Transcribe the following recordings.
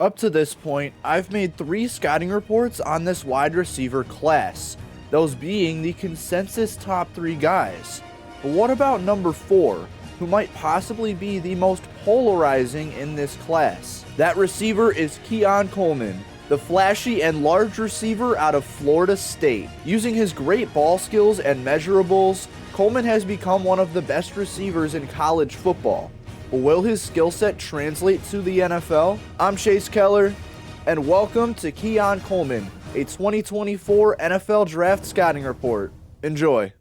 Up to this point, I've made 3 scouting reports on this wide receiver class, those being the consensus top 3 guys. But what about number 4, who might possibly be the most polarizing in this class? That receiver is Keon Coleman, the flashy and large receiver out of Florida State. Using his great ball skills and measurables, Coleman has become one of the best receivers in college football. But will his skill set translate to the NFL? I'm Chase Keller, and welcome to Keon Coleman, a 2024 NFL Draft Scouting Report. Enjoy.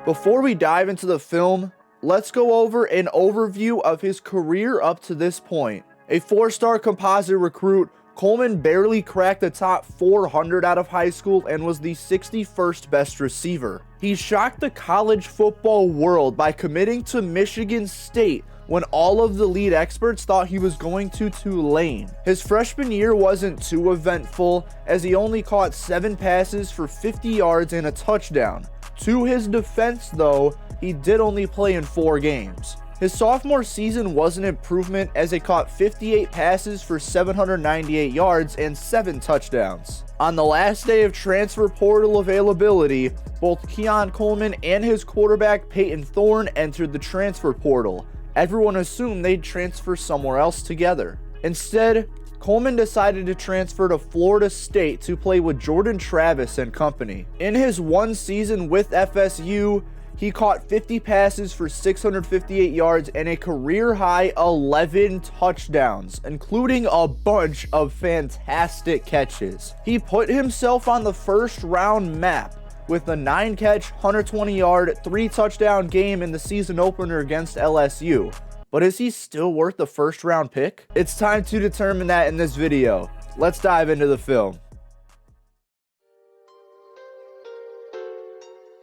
Before we dive into the film, let's go over an overview of his career up to this point. A 4-star composite recruit, Coleman barely cracked the top 400 out of high school and was the 61st best receiver. He shocked the college football world by committing to Michigan State when all of the lead experts thought he was going to Tulane. His freshman year wasn't too eventful, as he only caught 7 passes for 50 yards and a touchdown. To his defense though, he did only play in 4 games. His sophomore season was an improvement as he caught 58 passes for 798 yards and 7 touchdowns. On the last day of transfer portal availability, both Keon Coleman and his quarterback Peyton Thorne entered the transfer portal. Everyone assumed they'd transfer somewhere else together. Instead, Coleman decided to transfer to Florida State to play with Jordan Travis and company. In his 1 season with FSU, he caught 50 passes for 658 yards and a career-high 11 touchdowns, including a bunch of fantastic catches. He put himself on the first-round map with a 9-catch, 120-yard, 3-touchdown game in the season opener against LSU. But is he still worth the first-round pick? It's time to determine that in this video. Let's dive into the film.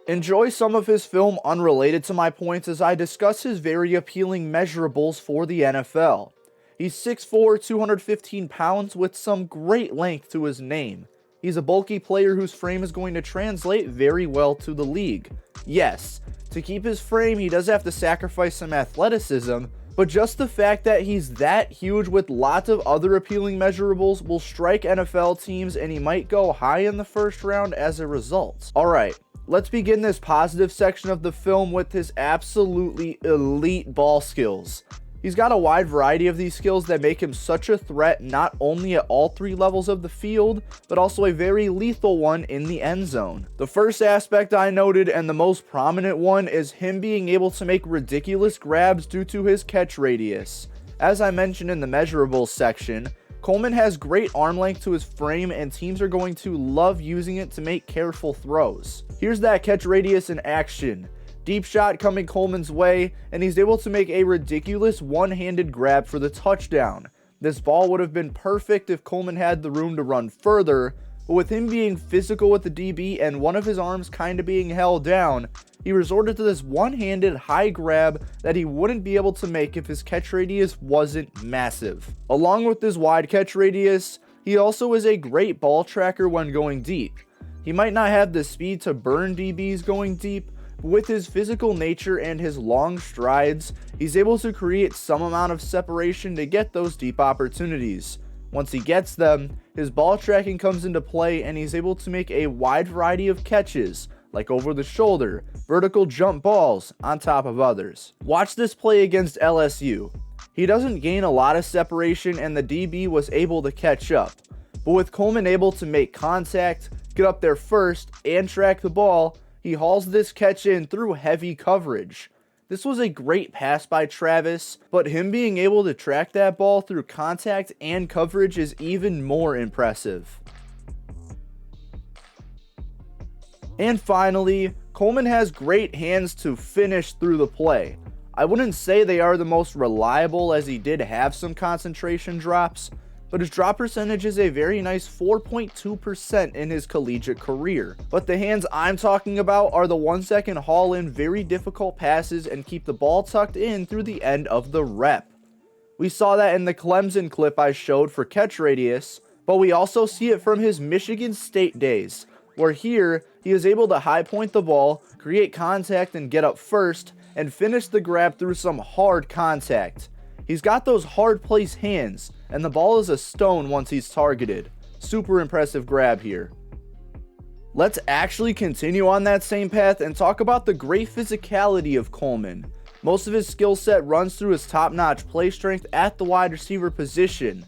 Enjoy some of his film unrelated to my points as I discuss his very appealing measurables for the NFL. He's 6'4", 215 pounds with some great length to his name. He's a bulky player whose frame is going to translate very well to the league. Yes, to keep his frame he does have to sacrifice some athleticism, but just the fact that he's that huge with lots of other appealing measurables will strike NFL teams, and he might go high in the first round as a result. Alright. Let's begin this positive section of the film with his absolutely elite ball skills. He's got a wide variety of these skills that make him such a threat not only at all 3 levels of the field, but also a very lethal one in the end zone. The first aspect I noted, and the most prominent one, is him being able to make ridiculous grabs due to his catch radius. As I mentioned in the measurables section, Coleman has great arm length to his frame, and teams are going to love using it to make careful throws. Here's that catch radius in action. Deep shot coming Coleman's way, and he's able to make a ridiculous one-handed grab for the touchdown. This ball would have been perfect if Coleman had the room to run further, but with him being physical with the DB and one of his arms kind of being held down, he resorted to this one-handed high grab that he wouldn't be able to make if his catch radius wasn't massive. Along with his wide catch radius, he also is a great ball tracker when going deep. He might not have the speed to burn DBs going deep, but with his physical nature and his long strides, he's able to create some amount of separation to get those deep opportunities. Once he gets them, his ball tracking comes into play, and he's able to make a wide variety of catches, like over the shoulder, vertical jump balls, on top of others. Watch this play against LSU. He doesn't gain a lot of separation, and the DB was able to catch up. But with Coleman able to make contact, get up there first, and track the ball, he hauls this catch in through heavy coverage. This was a great pass by Travis, but him being able to track that ball through contact and coverage is even more impressive. And finally, Coleman has great hands to finish through the play. I wouldn't say they are the most reliable, as he did have some concentration drops, but his drop percentage is a very nice 4.2% in his collegiate career. But the hands I'm talking about are the ones that can haul in very difficult passes and keep the ball tucked in through the end of the rep. We saw that in the Clemson clip I showed for catch radius, but we also see it from his Michigan State days, where here he is able to high point the ball, create contact and get up first, and finished the grab through some hard contact. He's got those hard place hands, and the ball is a stone once he's targeted. Super impressive grab here. Let's actually continue on that same path and talk about the great physicality of Coleman. Most of his skill set runs through his top-notch play strength at the wide receiver position.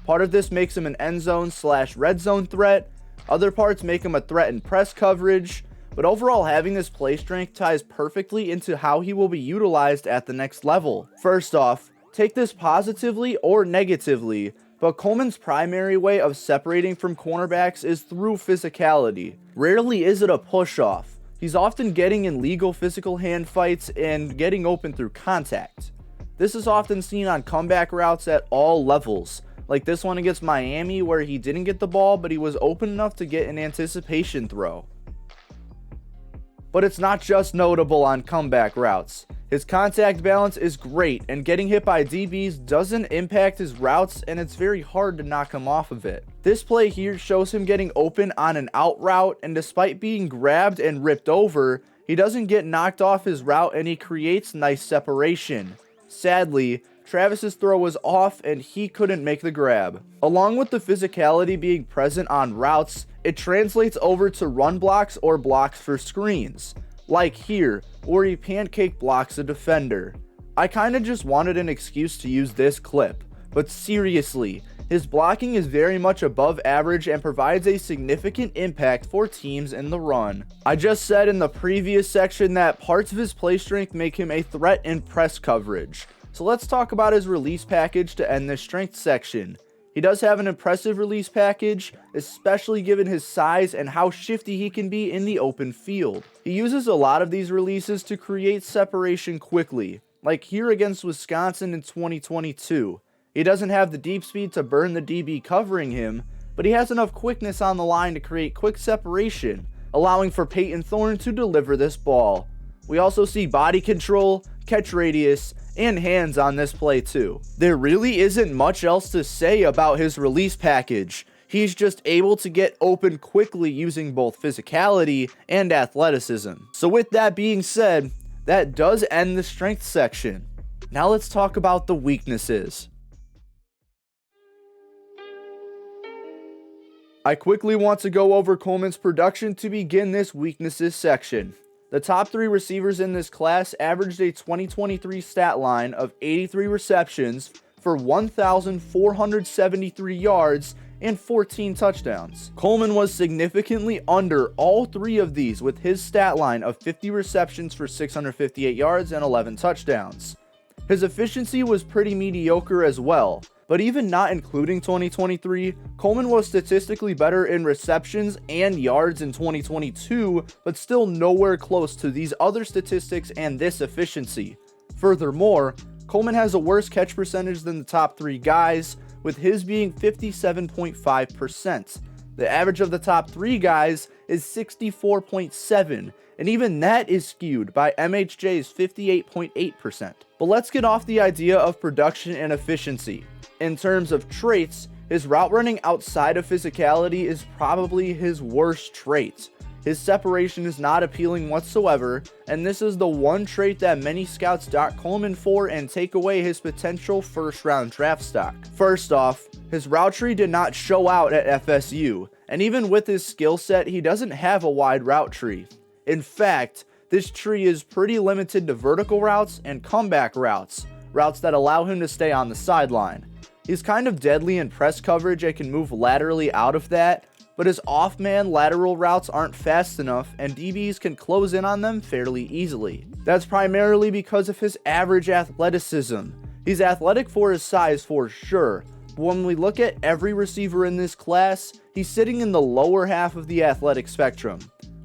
Part of this makes him an end zone / red zone threat. Other parts make him a threat in press coverage. But overall, having this play strength ties perfectly into how he will be utilized at the next level. First off, take this positively or negatively, but Coleman's primary way of separating from cornerbacks is through physicality. Rarely is it a push-off. He's often getting in legal physical hand fights and getting open through contact. This is often seen on comeback routes at all levels, like this one against Miami where he didn't get the ball, but he was open enough to get an anticipation throw. But it's not just notable on comeback routes. His contact balance is great, and getting hit by DBs doesn't impact his routes, and it's very hard to knock him off of it. This play here shows him getting open on an out route, and despite being grabbed and ripped over, he doesn't get knocked off his route and he creates nice separation. Sadly, Travis's throw was off and he couldn't make the grab. Along with the physicality being present on routes, it translates over to run blocks or blocks for screens. Like here, where he pancake blocks a defender. I kinda just wanted an excuse to use this clip, but seriously, his blocking is very much above average and provides a significant impact for teams in the run. I just said in the previous section that parts of his play strength make him a threat in press coverage. So let's talk about his release package to end this strength section. He does have an impressive release package, especially given his size and how shifty he can be in the open field. He uses a lot of these releases to create separation quickly, like here against Wisconsin in 2022. He doesn't have the deep speed to burn the DB covering him, but he has enough quickness on the line to create quick separation, allowing for Peyton Thorne to deliver this ball. We also see body control, catch radius, and hands on this play too. There really isn't much else to say about his release package. He's just able to get open quickly using both physicality and athleticism. So with that being said, that does end the strength section. Now let's talk about the weaknesses. I quickly want to go over Coleman's production to begin this weaknesses section. The top 3 receivers in this class averaged a 2023 stat line of 83 receptions for 1,473 yards and 14 touchdowns. Coleman was significantly under all 3 of these with his stat line of 50 receptions for 658 yards and 11 touchdowns. His efficiency was pretty mediocre as well, but even not including 2023, Coleman was statistically better in receptions and yards in 2022, but still nowhere close to these other statistics and this efficiency. Furthermore, Coleman has a worse catch percentage than the top 3 guys, with his being 57.5%. The average of the top 3 guys is 64.7%, and even that is skewed by MHJ's 58.8%. But let's get off the idea of production and efficiency. In terms of traits, his route running outside of physicality is probably his worst trait. His separation is not appealing whatsoever, and this is the one trait that many scouts dock Coleman for and take away his potential first-round draft stock. First off, his route tree did not show out at FSU, and even with his skill set, he doesn't have a wide route tree. In fact, this tree is pretty limited to vertical routes and comeback routes, routes that allow him to stay on the sideline. He's kind of deadly in press coverage and can move laterally out of that, but his off-man lateral routes aren't fast enough and DBs can close in on them fairly easily. That's primarily because of his average athleticism. He's athletic for his size for sure, but when we look at every receiver in this class, he's sitting in the lower half of the athletic spectrum.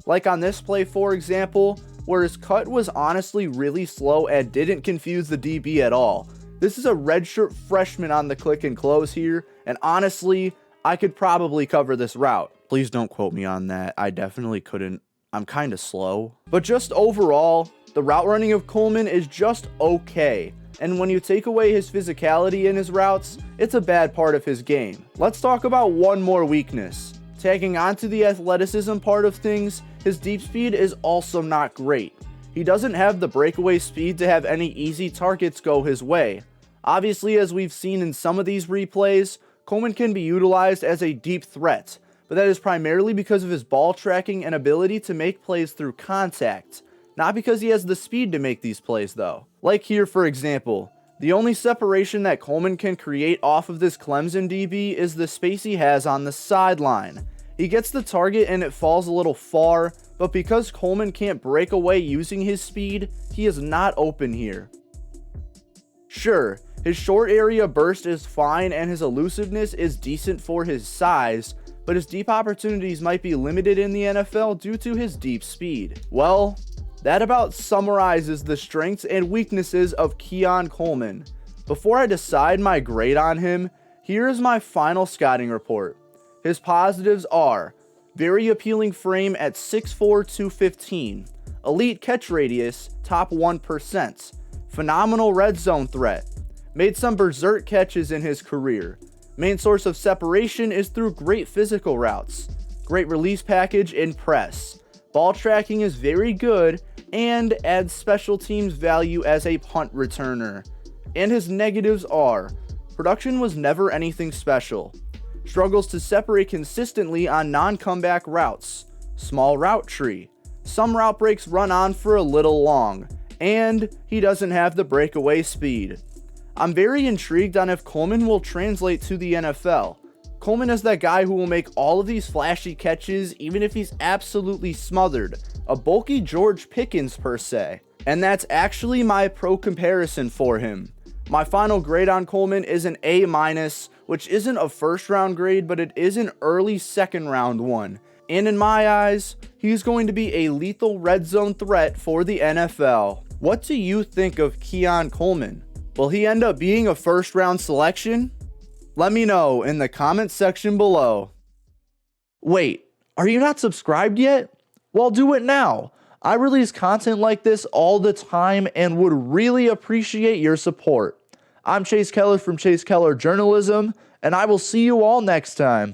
Like on this play for example, where his cut was honestly really slow and didn't confuse the DB at all. This is a redshirt freshman on the click and close here, and honestly, I could probably cover this route. Please don't quote me on that. I definitely couldn't. I'm kind of slow. But just overall, the route running of Coleman is just okay. And when you take away his physicality in his routes, it's a bad part of his game. Let's talk about one more weakness. Tagging onto the athleticism part of things, his deep speed is also not great. He doesn't have the breakaway speed to have any easy targets go his way. Obviously, as we've seen in some of these replays, Coleman can be utilized as a deep threat, but that is primarily because of his ball tracking and ability to make plays through contact, not because he has the speed to make these plays though. Like here for example, the only separation that Coleman can create off of this Clemson DB is the space he has on the sideline. He gets the target and it falls a little far, but because Coleman can't break away using his speed, he is not open here. Sure, his short area burst is fine and his elusiveness is decent for his size, but his deep opportunities might be limited in the NFL due to his deep speed. Well, that about summarizes the strengths and weaknesses of Keon Coleman. Before I decide my grade on him, here is my final scouting report. His positives are very appealing frame at 6'4", 215, elite catch radius, top 1%, phenomenal red zone threat, made some berserk catches in his career. Main source of separation is through great physical routes, great release package and press. Ball tracking is very good and adds special teams value as a punt returner. And his negatives are, production was never anything special, struggles to separate consistently on non-comeback routes, small route tree, some route breaks run on for a little long, and he doesn't have the breakaway speed. I'm very intrigued on if Coleman will translate to the NFL. Coleman is that guy who will make all of these flashy catches even if he's absolutely smothered, a bulky George Pickens per se. And that's actually my pro comparison for him. My final grade on Coleman is an A-, which isn't a first round grade, but it is an early second round one. And in my eyes, he's going to be a lethal red zone threat for the NFL. What do you think of Keon Coleman? Will he end up being a first round selection? Let me know in the comment section below. Wait, are you not subscribed yet? Well, do it now. I release content like this all the time and would really appreciate your support. I'm Chase Keller from Chase Keller Journalism, and I will see you all next time.